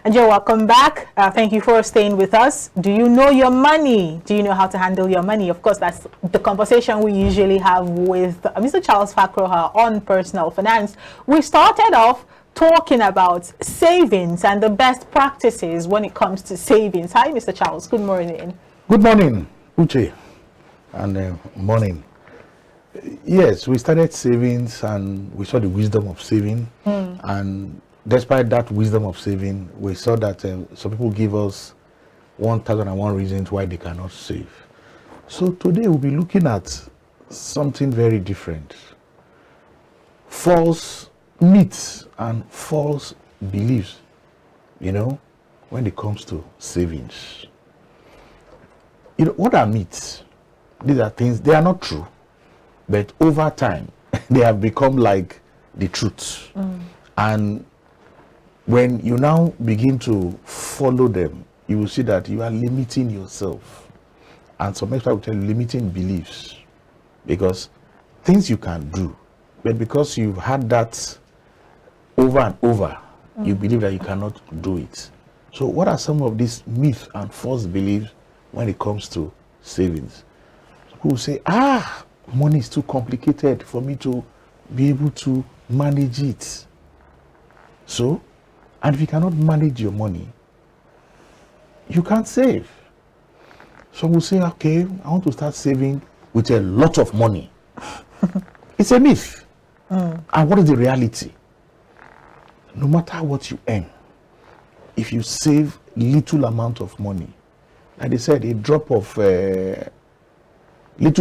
And Joe, welcome back. Thank you for staying with us. Do you know your money? Do you know how to handle your money? Of course, that's the conversation we usually have with Mr. Charles Fakroha on personal finance. We started off talking about savings and the best practices when it comes to savings. Hi, Mr. Charles. Good morning. Good morning, Uche, and morning. Yes, we started savings and we saw the wisdom of saving. And despite that wisdom of saving, we saw that some people give us 1,001 reasons why they cannot save. So today we'll be looking at something very different. False myths and false beliefs, when it comes to savings. What are myths? These are things, they are not true, but over time, they have become like the truth. And when you now begin to follow them, you will see that you are limiting yourself. And some experts will tell you limiting beliefs. Because things you can do, but because you've had that over and over, you believe that you cannot do it. So what are some of these myths and false beliefs when it comes to savings? People say, money is too complicated for me to be able to manage it. So, and if you cannot manage your money, you can't save. Some will say, okay, I want to start saving with a lot of money. It's a myth. And what is the reality? No matter what you earn, if you save little amount of money, like they said, little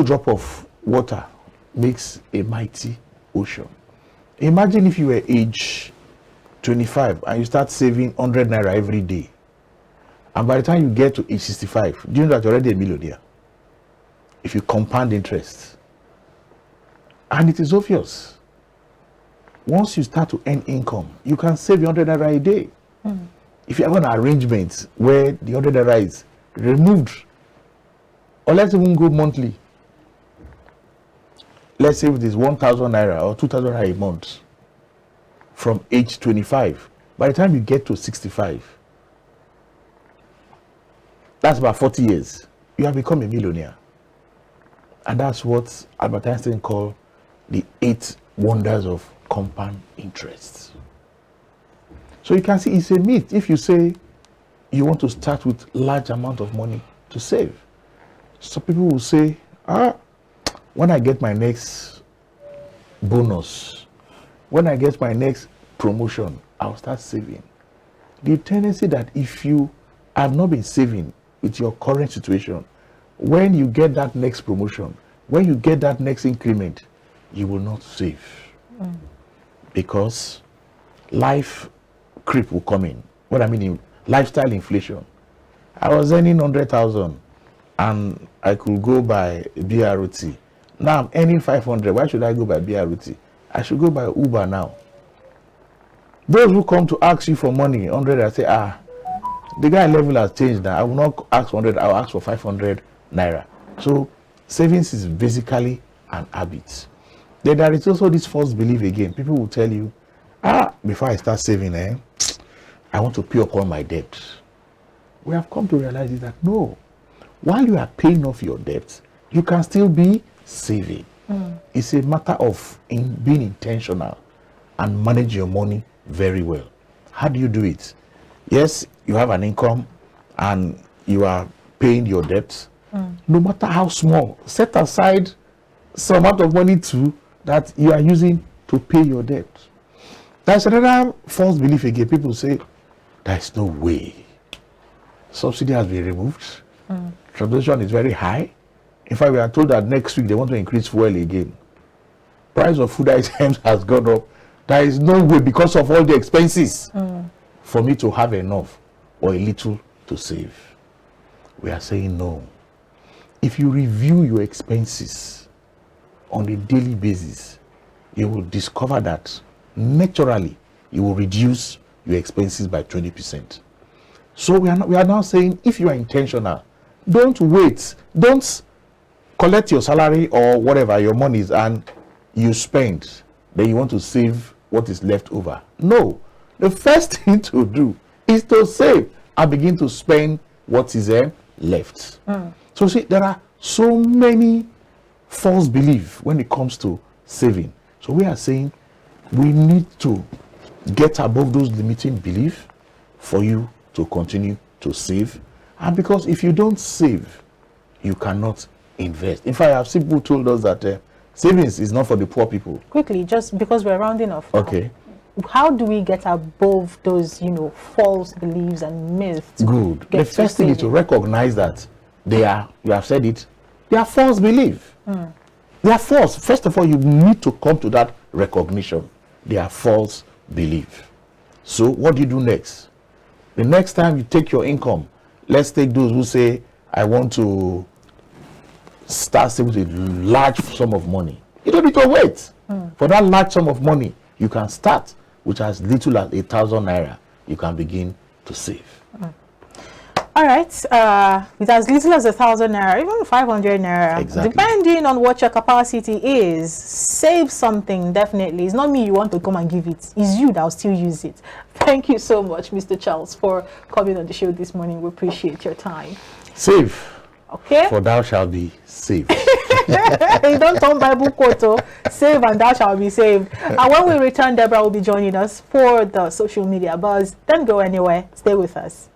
drop of water makes a mighty ocean. Imagine if you were age 25 and you start saving 100 naira every day, and by the time you get to age 65, do you know that you're already a millionaire? If you compound interest. And it is obvious. Once you start to earn income, you can save 100 naira a day. If you have an arrangement where the 100 naira is removed, or let's even go monthly. Let's say it is 1,000 naira or 2,000 naira a month from age 25. By the time you get to 65, that's about 40 years, you have become a millionaire. And that's what Albert Einstein called the 8 wonders of compound interest. So you can see it's a myth if you say you want to start with large amount of money to save. So people will say, when I get my next bonus, when I get my next promotion, I'll start saving. The tendency that if you have not been saving with your current situation, when you get that next promotion, when you get that next increment, you will not save. Because life creep will come in. What I mean, lifestyle inflation. I was earning 100,000 and I could go by BRT. Now I'm earning 500. Why should I go by BRT? I should go by Uber now. Those who come to ask you for money, 100, I say, the guy level has changed now. I will not ask 100, I will ask for 500 naira. So savings is basically an habit. Then there is also this false belief again. People will tell you, before I start saving, I want to pay up all my debt. We have come to realize that no, while you are paying off your debt, you can still be saving. It's a matter of being intentional and manage your money very well. How do you do it? Yes, you have an income and you are paying your debts. No matter how small, set aside some amount of money too that you are using to pay your debt. That's another false belief again. People say, there's no way. Subsidy has been removed. Transportation is very high. In fact, we are told that next week they want to increase fuel again. Price of food items has gone up. There is no way, because of all the expenses, for me to have enough or a little to save. We are saying no. If you review your expenses on a daily basis, you will discover that naturally you will reduce your expenses by 20%. So we are now saying, if you are intentional, don't wait. Don't collect your salary or whatever your money is and you spend, then you want to save what is left over. No. The first thing to do is to save and begin to spend what is left. So see, there are so many false beliefs when it comes to saving. So we are saying we need to get above those limiting beliefs for you to continue to save. And because if you don't save, you cannot invest. In fact, I have people told us that savings is not for the poor people. Quickly, just because we're rounding off now. Okay. How do we get above those, false beliefs and myths? Good. The Get first thing is to saving? recognize that they are, you have said it, they are false beliefs. They are false. First of all, you need to come to that recognition. They are false beliefs. So what do you do next? The next time you take your income, let's take those who say, I want to start saving with a large sum of money. You don't need to wait. For that large sum of money, you can start with as little as 1,000 naira. You can begin to save. All right, with as little as 1,000 naira, even 500 naira, Exactly. depending on what your capacity is, save something, definitely. It's not me you want to come and give it. It's you that will still use it. Thank you so much, Mr. Charles, for coming on the show this morning. We appreciate your time. Save, Okay? for thou shalt be saved. You don't turn Bible quote, oh, save and thou shalt be saved. And when we return, Deborah will be joining us for the social media buzz. Don't go anywhere. Stay with us.